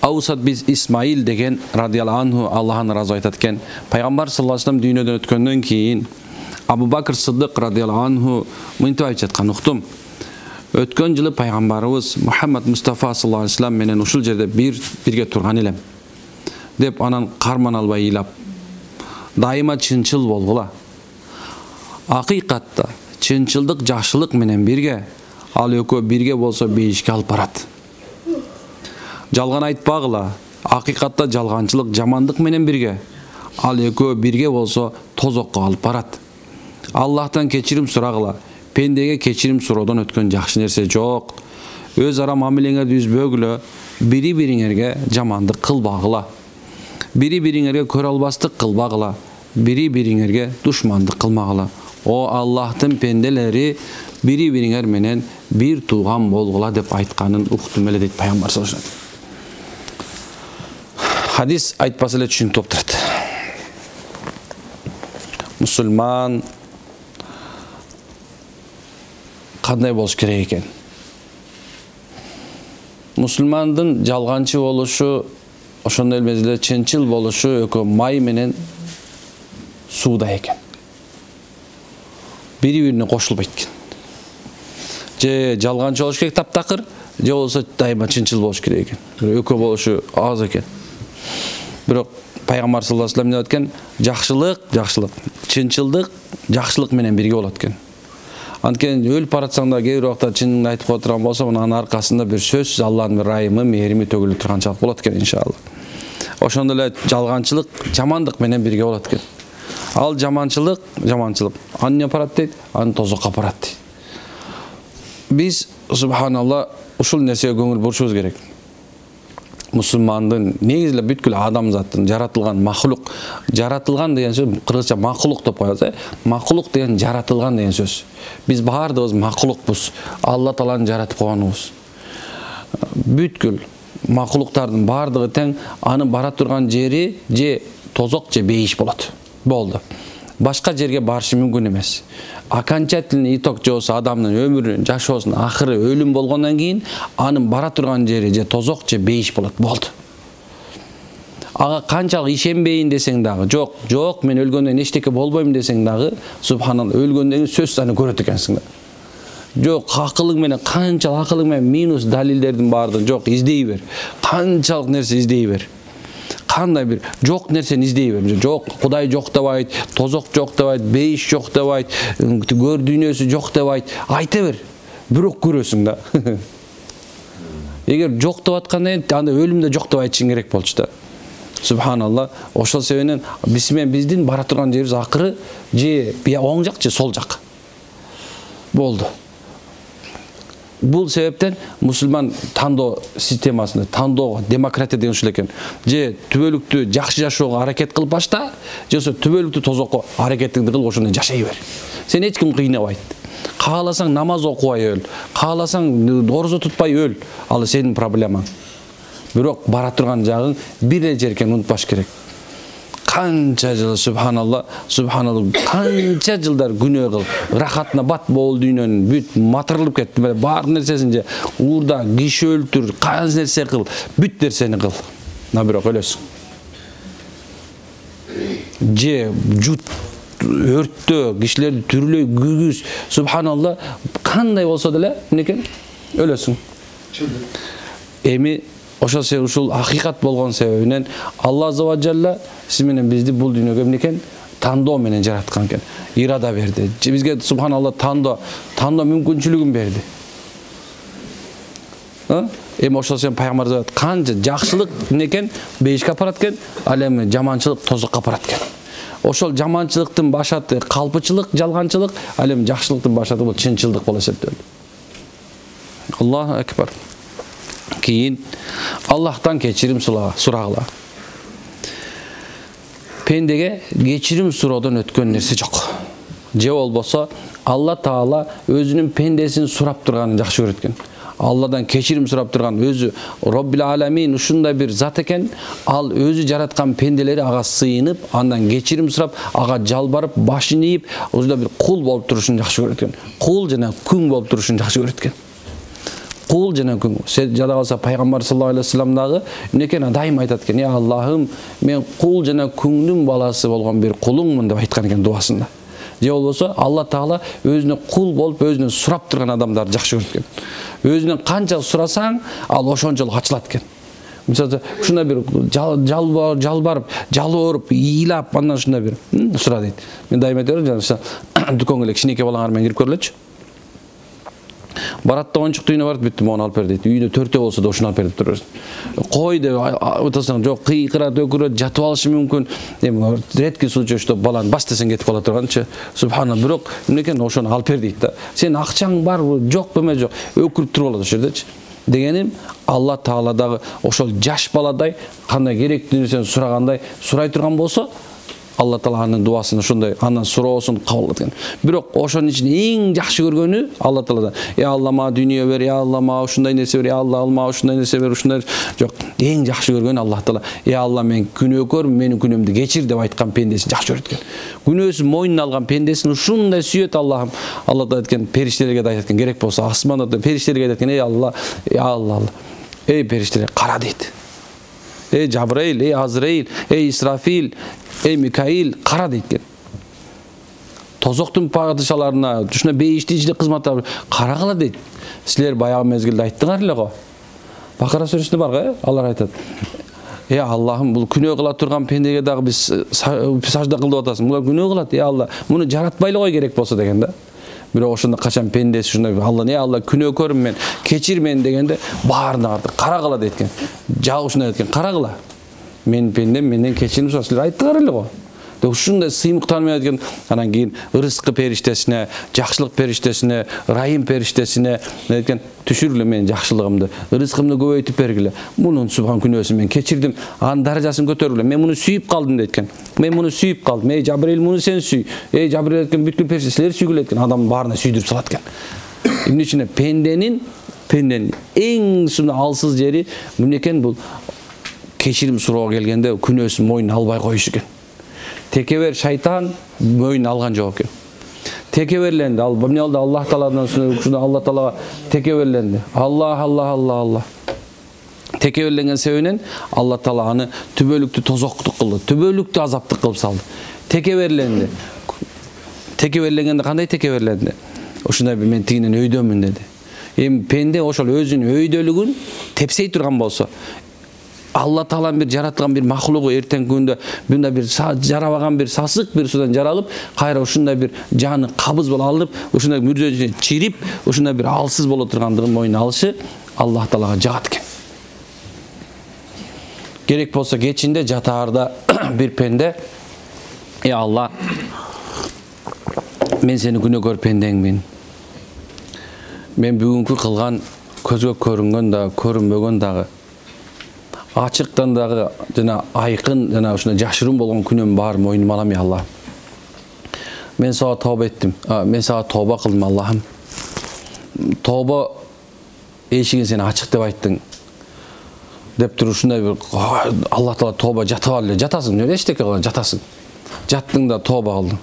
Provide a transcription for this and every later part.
Ausat biz İsmail деген radiyallahu anhu Allah'ın razı aytatken Peygamber sallallahu aleyhi ve sellem dünyeden ötkөндөн keyin Abu Bakr Sıddık radiyallahu anhu mынтип aytжаткан уктум. Ötkön жылы Peygamberimiz Muhammed Mustafa sallallahu aleyhi ve sellem menen ушул жерде birge turgan elem деп анан карман албай ыйлап дайыма чынчыл болгула. Акыйкатта чынчылдык жакшылык менен бирге, ал экөө бирге болсо бейишке алып барат. Жалган айтпагыла. Акыйкатта жалганчылык жамандык менен бирге, ал экөө бирге болсо тозокко алып барат. Аллахтан кечирим сурагыла. Пендеге кечирим суроодон өткөн жакшы нерсе жок. Өз ара мамилеңерди үзбөгүлө, бири-бириңерге жамандык кылбагыла. Бири-бириңерге көрө албастык кылбагыла. Бири-бириңерге душмандык кылмагыла. O Allah'tın pendeleri biri-biriңер менен bir tuğan болгула деп айтканын уктум эле дейт Пайгамбар саллаллаху алейхи ва саллям. Hadis айтпаса эле түшүнүктүү болуп турат. Мусулман кандай болуш керек экен? Мусулмандын жалганчы болушу, ошондой эле чынчыл болушу экөө май менен сууда экен. Бири-бирине кошулбайт экен. Же жалганчы болуш керек таптакыр, же болсо дайыма чынчыл болуш керек экен. Экөө болушу аз экен. Бирок Пайгамбар саллаллаху алейхи ва саллям деп айткан, жакшылык, чынчылдык жакшылык менен бирге болот экен. Анткени өлүп баратсаң да кээ бир убакта чынын айтып кое турган болсо, анын аркасында бир сөзсүз Алланын бир райымы, мээрими төгүлүп турганчалык болот экен иншалла. Ошондой эле жалганчылык жамандык менен бирге болот экен. Ал жаманчылык, аны не апарат дейт, аны тозокко апарат дейт. Биз субханалла ушул нерсеге көңүл бурушубуз керек. Мусулмандын негизи эле бүткүл адамзаттын жаратылган махлук, жаратылган деген сөз кыргызча махлук деп коебуз, махлук деген жаратылган деген сөз. Биз баардыгыбыз махлукпуз, Алла Тааланын жаратып койгонубуз. Бүткүл махлуктардын баардыгы тең, аны бара турган жери же тозок же бейиш болот. Болду. Башка жерге барышы мүмкүн эмес. Окончательный итог жосу адамдын өмүрүнүн, жашоосунун акыры өлүм болгондон кийин анын бара турган жери же тозок же бейиш болот. Болду. Ага канчалык ишенбейин десең дагы, жок, мен өлгөндөн эчтеке болбойм десең дагы, субханалла, өлгөндөн сөз саны көрөт экенсиң да. Жок, акылың менен канчалык акылың менен минус далилдердин баардыгын жок издей бер. Канчалык нерсе издей бер. Кандай бир жок нерсени издей бер. Жок, Кудай жок дебайт, тозок жок дебайт, бейиш жок дебайт, көр дүйнөсү жок дебайт. Айта бер. Бирок көрөсүң да. Эгер жок деп аткандан кийин анда өлүмдө жок деп айтышың керек болчу да. Субханалла, ошол себептен биздин бара турган жерибиз акыры же оң жак же сол жак. Болду. Бул себептен мусулман тандоо системасында, тандоого, демократия деген ушул экен. Же түбөлүктүү жакшы жашоого аракет кылып башта, же түбөлүктүү тозокко аракетиңди кыл, ошондой жашай бер. Сен эч ким кыйнабайт. Кааласаң намаз окубай өл, кааласаң орозо тутпай өл, ал сенин проблемаң. Бирок бара турган жагың бир эле жер экенин унутпаш керек. Канча жыл субханалла, канча жылдар күнөө кыл, рахатына бат бол дүйнөнүн бүт матырылып кетти, бар нерсесин же уурда, киши өлтүр, канча нерсе кыл, бүт нерсени кыл. Бирок өлөсүң. Же жут өрттө, кишилерди түрлөй күгүз, субханалла, кандай болсо деле, эмнекен? Өлөсүң. Эми ошол ушул акыйкат болгон себебинен Алла азza ва жалла сиз менен бизди бул дүйнөгө эмнекен? Тандоо менен жараткан экен. Ирада берди. Бизге субханалла тандоо мүмкүнчүлүгүн берди. Эми ошол себептен пайгамбар айтат, канча жакшылык эмнекен? Бейишке апарат экен, ал эми жаманчылык тозокко апарат экен. Ошол жаманчылыктын башаты калпычылык, жалганчылык, ал эми жакшылыктын башаты бул чынчылдык болуп эсептелет. Аллаху акбар. Кейін Аллахтан кечирим сурагыла. Пендеге кечирим суроодон өткөн нерсе жок. Же болбосо Алла Таала өзүнүн пендесин сурап турганын жакшы көрөт экен. Алладан кечирим сурап турган өзү Роббил Аламин ушундай бир зат экен. Ал өзү жараткан пенделери ага сыйынып, андан кечирим сурап, ага жалбарып, башын ийип, ушундай бир кул болуп турушун жакшы көрөт экен. Кул жана күң болуп турушун жакшы көрөт экен. кул жана күң. Жада калса пайгамбар саллаллаху алейхи вассалам дагы эмнекен дайым айтат экен: "Я Аллахым, мен кул жана күңдүн баласы болгон бир кулуңмун" деп айткан экен дуасында. Же болбосо Алла Таала өзүнө кул болуп, өзүнөн сурап турган адамдарды жакшы көрөт экен. Өзүнөн канча сурасаң, ал ошончолук ачылат экен. Мисалы, ушундай бир жалбарып, жалооруп, ыйлап, андан ушундай бир сура дейт. Мен дайым айтам, жана дүкөнгө эле кичинекей балаңар менен кирип көрөлөчү. Барат да оюнчук үйүнө барып бүттүм, onu алып бер дейт. Үйдө 4 болсо да ушуну алып бер деп турасың. Кой деп айтасаң, жок, кыйкырат, өкүрөт, жатып алышы мүмкүн. Эми редкий случай, что баланы бас десең кетип кала турганчы. Субхана, бирок эмнекен ошону алып бер дейт да. Сен акчаң барбы, жокпу эме жок, өкүрүп туруп алат ошол жердечи. Дегеним, Алла Таала дагы ошол жаш баладай кандай керектүү нерсени сурагандай сурай турган болсо, Алла Таала анын дуасын ошондой, андан суроосун кабыл алат экен. Бирок ошонун ичинде эң жакшы көргөнү Алла Тааладан: "Я Алла, мага дүйнө бер, я Алла, мага ушундай нерсе бер, я Алла, мага ушундай нерсе бер", ушундай жок. Эң жакшы көргөнү Алла Таала: "Я Алла, мен күнөөкөрмүн, менин күнөөмдү кечир" деп айткан пендесин жакшы көрөт экен. Күнөөсүн мойнуна алган пендесин ушундай сүйөт Аллахым. Алла да айткан, периштелерге да айткан, керек болсо асманда периштелерге айткан: "Эй Алла, я Алла, эй периштелер, кара" дейт. "Эй Жабраил, эй Азраил, эй Исрафил, эй Микаил, кара" дейт экен. Тозоктун падышаларына, ушуна бейиштичилик кызматтар карагыла дейт. Силер баягы мезгилде айттыңар эле го. Бакара сүрөсүндө бар го, алар айтат: "Я Аллахым, бул күнөө кыла турган пендеге дагы биз сажда кыл деп атасың. Булар күнөө кылат, я Алла, муну жаратпайлы кой керек болсо" деген да. Бирок ошондо качан пендеси ушундай: "Алла, не Алла, күнөөкөрмүн мен, кечир мени" дегенде баарына артып карагыла дейт экен. Жак ушундай айткан: "Карагыла. Мен пендем, менден кечирим сурап, силер айттыңар эле го." Деп ушундай сыймыктар менен айткан. Анан кийин ырыскы периштесине, жакшылык периштесине, райым периштесине айткан: "Түшүргүлө менин жакшылыгымды, ырыскымды көбөйтүп бергиле. Мунун субхан күнөөсүн мен кечирдим, анын даражасын көтөргүлө. Мен муну сүйүп калдым" дейт. "Мен муну сүйүп калдым. Эй Жабраил, муну сен сүй. Эй Жабраил" айткан, "бүткүл периште силер сүйгүлө" айткан. Адамдын баарына сүйдүрүп салат экен. Эмне үчүн пенденин эң алсыз жери эмне экен? Бул кечирим суроого келгенде күнөөсүн мойнуна албай коюш экен. Текебер шайтан мойнуна алган жок экен. Текеберленди. Ал эмне болду? Аллах Тааладан ушуну Алла Таалага текеберленди. Алла. Текеберленген себебинен Алла Таала аны түбөлүктүү тозоктук кылды, түбөлүктүү азаптык кылып салды. Текеберленди. Текеберленгенде кандай текеберленди? Ушундай мен тигинен өйдөмүн деди. Эми пенде ошол өзүнүн өйдөлүгүн тепсей турган болсо, Алла Тааланын бир жаратылган бир махлугу эртең күндө мындай бир жарабаган бир сасык бир судан жаралып, кайра ушундай бир жаны кабыз болуп алып, ушундай мүрзөчүнө чирип, ушундай бир алсыз боло тургандыгын мойнуна алышы Аллах Таалага жагат экен. Керек болсо кечинде жатаарда бир пенде: "Ey Алла, мен сени күнөөкөр пендеңмин. Мен бүгүнкү кылган көзгө көрүнгөн да, көрүнбөгөн дагы, ачыктан дагы жана айкын жана ушундай жашыруун болгон күнөөм бар мойнума алам, ya Алла. Мен сага тооба эттим. Мен сага тооба кылдым, Аллахым. Тооба эшигин сен ачык деп айттың" деп туруп ушундай бир Алла Таала тооба жатып ал эле, жатасың, эчтеке кылган жатасың. Жаттың да тооба кылдың.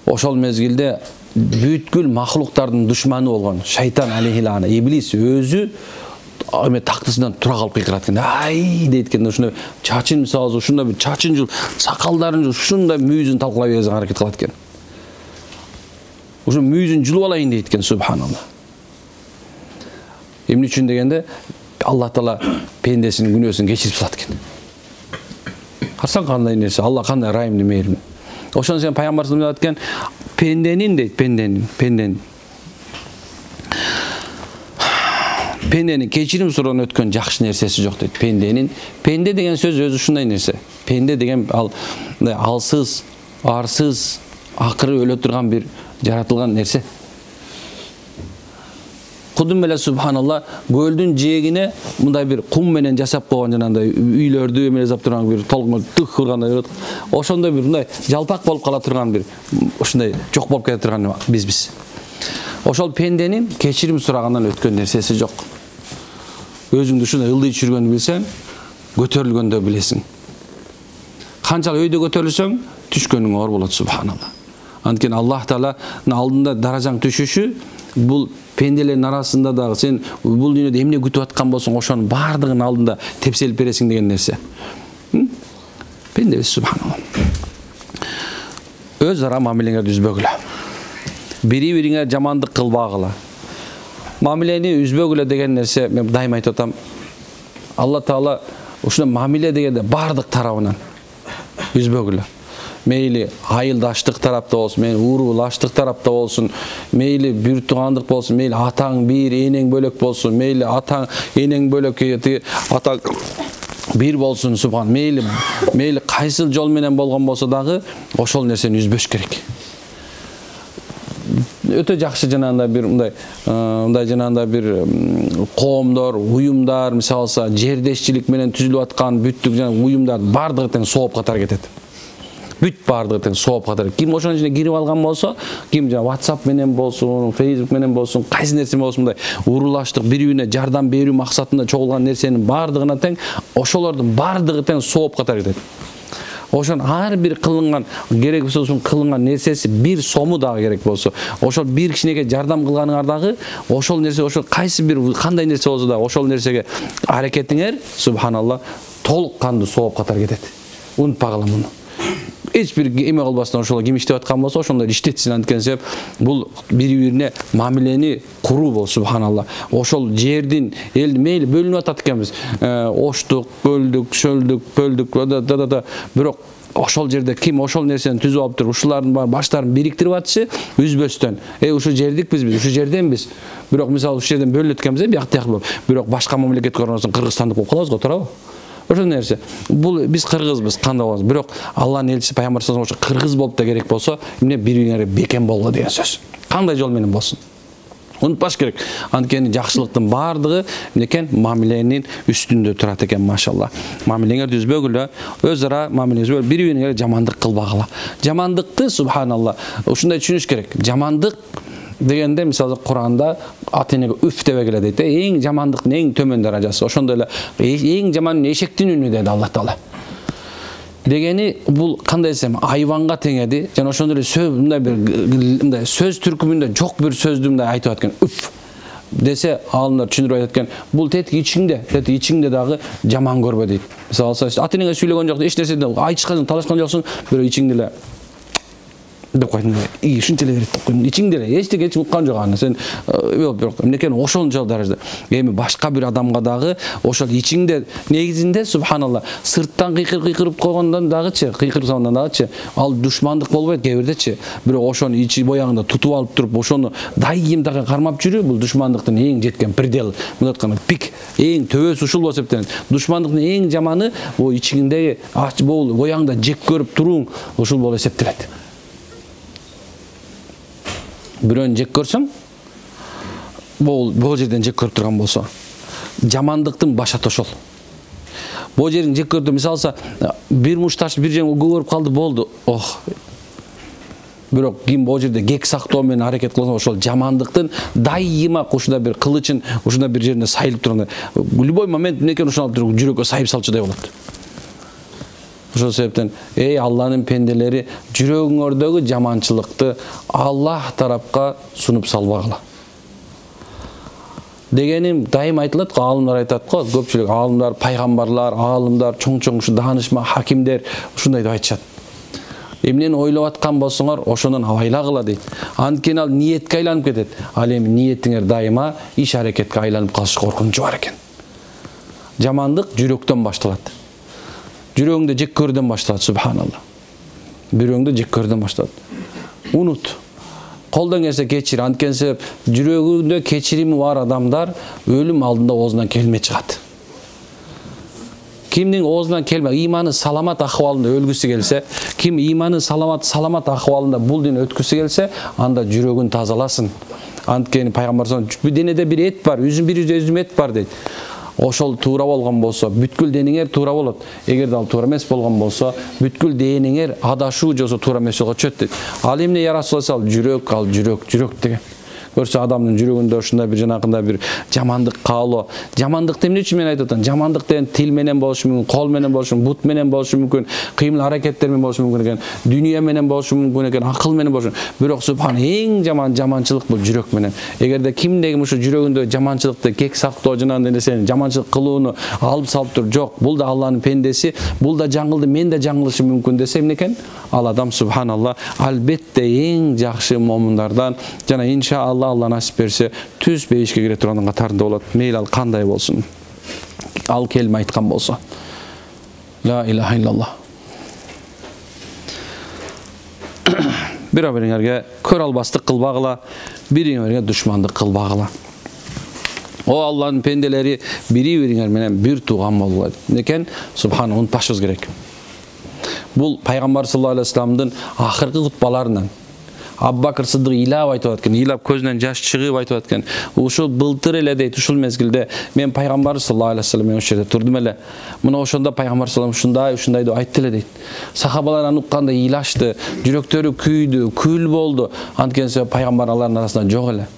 Ошол мезгилде бүткүл махлуктардын душманы болгон шайтан алейхилана, иблис өзү эме тактысынан тура калып кыйкырат экен. "Ай" дейт экен, ушундай чачын мисалы, ушундай бир чачын жул, сакалдарын жул, ушундай мүйүзүн талкалай берген аракет кылат экен. Ушу мүйүзүн жулуп алайын дейт экен, субханалла. Эмне үчүн дегенде, Алла Таала пендесинин күнөөсүн кечирип салат экен. Карасаң кандай нерсе, Алла кандай райымдуу, мейирмин. Ошон сен пайгамбар саллаллаху алейхи айткан, пенденин дейт, пенденин кечирим суроону өткөн жакшы нерсеси жок дейт. Пенде деген сөз өзү ушундай нерсе. Пенде деген ал алсыз, арсыз, акыры өлө турган бир жаратылган нерсе. Кудум эле субханалла көлдүн жээгине мындай бир кум менен жасап койгон жанагындай үйлөрдү эме жасап турган бир толкун тык кылгандай, ошондой бир мындай жалпак болуп кала турган бир ушундай жок болуп кете турган биз. Ошол пенденин кечирим сурагандан өткөн нерсеси жок. Өзүңдү ушундай ылдый жүргөндү билсең, көтөрүлгөндө билесиң. Канчалык өйдө көтөрүлсөң, түшкөнүң оор болот, субханалла. Анткени Аллах Тааланын алдында даражаң түшүшү бул пенделердин арасында дагы сен бул дүйнөдө эмне күтүп аткан болсоң ошонун баардыгынын алдында тепселип бересиң деген нерсе. Пенделер субханалла. Өз ара мамилеңерди үзбөгүлө. Бири-бириңер жамандык кылбагыла. Мамилени үзбөгүлө деген нерсе мен дайыма айтып атам. Алла Таала ушуна мамиле дегенде баардык тарабынан үзбөгүлө. Мейли айылдаштык тарапта болсун, мейли уруулаштык тарапта болсун, мейли бир туугандык болсун, мейли атаң бир, энең бөлөк болсун, мейли атаң энең бөлөк, атаң бир болсун, субхан, мейли кайсыл жол менен болгон болсо дагы ошол нерсени үзбөш керек. Өтө жакшы жанагындай бир мындай жанагындай бир коомдор, уюмдар, мисалы жердешчилик менен түзүлүп аткан бүттүк жана уюмдар бардыгы тең сооп катары кетет. Бүт бардыгы тең сооп катары. Ким ошонун ичине кирип алган болсо, ким жана WhatsApp менен болсун, Facebook менен болсун, кайсы нерсе болсун мындай уруулаштык, бири-бирине жардам берүү максатында чогулган нерсенин бардыгына тең ошолордун бардыгы тең сооп катары кетет. Ошон ар бир кылынган керек болсо кылынган нерсеси бир сому дагы керек болсо, ошол бир кичинеге жардам кылганыңар дагы ошол нерсе, ошол кайсы бир кандай нерсе болсо да ошол нерсеге аракетиңер субханалла толук кандуу сооп катары кетет. Унутпагыла муну. Эч бир эме кылбастан ошол ким иштеп аткан болсо ошондой иштетсин, анткени себеп бул бири-бирине мамилени куруу бол субханалла. Ошол жердин элди мейли бөлүнүп атат экенбиз. Оштук, бөлдүк, шөлдүк, бирок ошол жерде ким ошол нерсени түзүп алып туруп, ушулардын баштарын бириктирип атчы, үзбөстөн. Ушу жердикпиз биз, ушу жерденбиз. Бирок мисалы ушу жерден бөлүнөт экенбиз, биякта болуп, бирок башка мамлекетке караганда Кыргызстандык болуп калабыз го, туурабы? Ошол нерсе. Бул биз кыргызбыз, кандай болобуз. Бирок Алланын элчиси пайгамбар саллаллаху алейхи вассалам ошо кыргыз болуп да керек болсо, эмне бири-бириңерге бекем болгула деген сөз. Кандай жол менен болсун. Унутпаш керек. Анткени жакшылыктын баардыгы эмнекен мамиленин үстүндө турат экен, машалла. Мамилеңерди үзбөгүлө, өз ара мамилеңерди үзбөгүлө, бири-бириңерге жамандык кылбагыла. Жамандыкты субханалла, ушундай түшүнүш керек. Жамандык дегенде мисалы Куранда ата-энеге үф дебегиле дейт. Эң жамандыктын эң төмөн даражасы. Ошондой эле эң жаман эшектин үнү деди Алла Таала. Дегени бул кандай десем айванга теңеди. Жана ошондой эле мындай сөз түркүмүндө жок бир сөздү мындай айтып аткан үф десе алымдар түшүндүрүп айтат экен. Бул ичиңде дагы жаман көрбө дейт. Мисалы ата-энеге сүйлөгөн жок, эч нерседе айтышкан, талашкан жоксуң, бирок ичиңде эле деп койдум. Ушунча эле берет деп койдум. Ичиңде эле эчтеке уккан жок аны. Сен бирок эмнекен ошончо даражада. Эми башка бир адамга дагы ошол ичиңде негизинде субханалла сырттан кыйкырып койгондон дагычы, кыйкырып салгандан дагычы ал душмандык болбойт кээ бирдечи. Бирок ошону ичи боягында тутуп алып туруп, ошону дайым дагы кармап жүрүү бул душмандыктын эң жеткен предел. Мындай айтканда пик, эң төбөсү ушул болуп эсептелет. Душмандыктын эң жаманы бул ичиңдеги ач бул боягында жек көрүп туруң, ушул болуп эсептелет. Бирөөнү жек көрсөң, бул жерден жек көрүп турган болсо, жамандыктын башаты ошол. Бул жерин жек көрдү, мисалы бир мушташ бир жерге көрүп калды, болду. Бирок ким бул жерде кек сактоо менен аракет кылса, ошол жамандыктын дайыма ушундай бир кылычын, ушундай бир жерине сайылып турганда, любой момент мынекен ушуну алып туруп жүрөккө сайып салчудай болот. Ошол себептен Алланын пенделери жүрөгүңөрдөгү жаманчылыкты Аллах тарапка сунуп салбагыла. Дегеним дайым айтылат го, алымдар айтат го, көпчүлүк алымдар, пайгамбарлар, алымдар, чоң-чоң даанышма, хакимдер ушундай деп айтышат. Эмнени ойлоп аткан болсоңор, ошондон абайлагыла дейт. Анткени ал ниетке айланып кетет. Ал эми ниетиңер дайыма иш аракетке айланып калышы коркунучу бар экен. Жамандык жүрөктөн башталат. Жүрөгүңдө жек көрүүдөн башталат, субханалла. Жүрөгүңдө жек көрүүдөн башталат. Унут. Колдон келсе кечир, анткени себеп жүрөгүндө кечирими бар адамдар өлүм алдында оозунан келме чыгат. Кимдин оозунан келме, иманы саламат акыбалында өлгүсү келсе, ким иманы саламат акыбалында бул дүйнө өткүсү келсе, анда жүрөгүн тазаласын. Анткени пайгамбар саллаллаху алейхи вассалам денеде бир эт бар, бир үзүм эт бар дейт. Ошол туура болгон болсо, бүткүл денеңер туура болот. Эгерде ал туура эмес болгон болсо, бүткүл денеңер адашуу жосо туура эмес жолго чөт дейт. Ал эмне я Расулаллах, жүрөк деген. Көрсө адамдын жүрөгүндө ушундай бир жанакындай бир жамандык каалоо. Жамандык эмне үчүн мен айтып атам? Жамандык деген тил менен болушу мүмкүн, кол менен болушу мүмкүн, бут менен болушу мүмкүн, кыймыл аракеттер менен болушу мүмкүн экен, дүйнө менен болушу мүмкүн экен, акыл менен болушу. Бирок субхан эң жаман жаманчылык бул жүрөк менен. Эгерде кимде ким ушу жүрөгүндө жаманчылыкты, кек сактоо жанагындай нерсени, жаманчылык кылууну алып салып тур, жок, бул да Алланын пендеси, бул да жаңылды, мен да жаңылышым мүмкүн десе эмне экен? Ал адам субханалла албетте эң жакшы момундардан жана иншаалла Алла насип берсе түз бейишке кире тургандын катарында болот. Мейли ал кандай болсун. Ал келме айткан болсо. Ла илаха иллаллах. Бириңерге көр албастык кылбагыла, бириңерге душмандык кылбагыла. О Алланын пенделери бири-бириңер менен бир тууган болгула. Некен субхана унутпашыбыз керек. Бул пайгамбар саллаллаху алейхи вассаламдын акыркы кутбаларынан Абу Бакр Сыддык ыйлап айтып аткан, ыйлап көзүнөн жаш чыгып айтып аткан. Ушул былтыр эле дейт, ушул мезгилде мен пайгамбар саллаллаху алейхи вассалам менен ошол жерде турдум эле. Мына ошондо пайгамбар саллаллаху алейхи вассалам ушундай деп айтты эле дейт. Сахабалар аны укканда ыйлашты, жүрөктөрү күйдү, күл болду. Анткени себеп пайгамбар алардын арасында жок эле.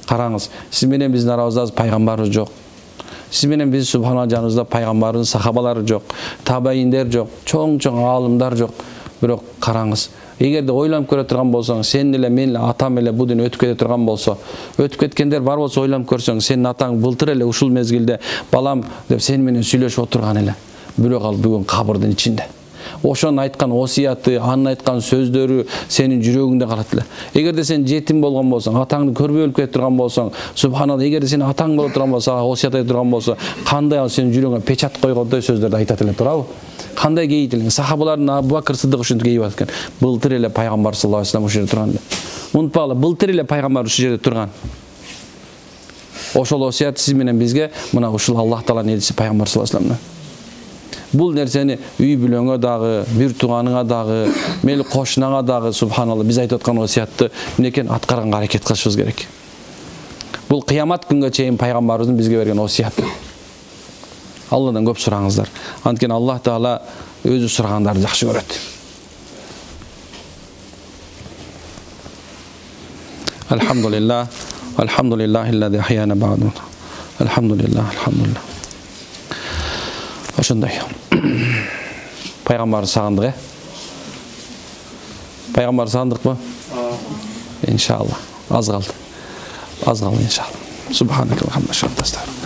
Караңыз, сиз менен биздин арабызда пайгамбарыбыз жок. Сиз менен биз субхана жаныбызда пайгамбардын сахабалары жок, табаиндер жок, чоң-чоң аалымдар жок. Бирок караңыз, эгерде ойланып көрө турган болсоң, сен эле, мен эле, атам эле бу дүнү өтүп кете турган болсо, өтүп кеткендер бар болсо ойланып көрсөң, сенин атаң былтыр эле ушул мезгилде балам деп сен менен сүйлөшүп отурган эле. Бирок ал бүгүн кабырдын ичинде. Ошонун айткан осуяты, анын айткан сөздөрү сенин жүрөгүңдө калат эле. Эгерде сен жетим болгон болсоң, атаңды көрбөй өлүп кете турган болсоң, субханалла, эгерде сен атаң боло турган болсо, осуят айта турган болсо, кандай ал сенин жүрөгүңө печат койгондой сөздөрдү айтат эле, туурабы? Кандай кейитилген? Сахабалардын Абу Бакр Сыддык ушинтип кейип аткан. Былтыр эле пайгамбар саллаллаху алейхи вассалам ушул жерде турган. Унутпагыла, былтыр эле пайгамбар ушул жерде турган. Ошол осуят сиз менен бизге мына ушул Аллах тааланын элчиси пайгамбар саллаллаху алейхи вассалам. Бул нерсени үй бүлөңө дагы, бир тууганыңа дагы, мели кошунаңа дагы субханалла биз айтып аткан осуятты эмнекен аткарганга аракет кылышыбыз керек. Бул кыямат күнгө чейин пайгамбарыбыздын бизге берген осуяты. Алладан көп сураңыздар. Анткени Аллах Таала өзү сурагандарды жакшы көрөт. Алхамдулиллах, алхамдулиллахиллади ахияна ба'ду. Алхамдулиллах, алхамдулиллах. Ошондой. Пайгамбарды сагындык, э? Пайгамбарды сагындыкпы? Иншалла. Аз калды. Аз калды иншалла. Субханакаллахумма ва бихамдика.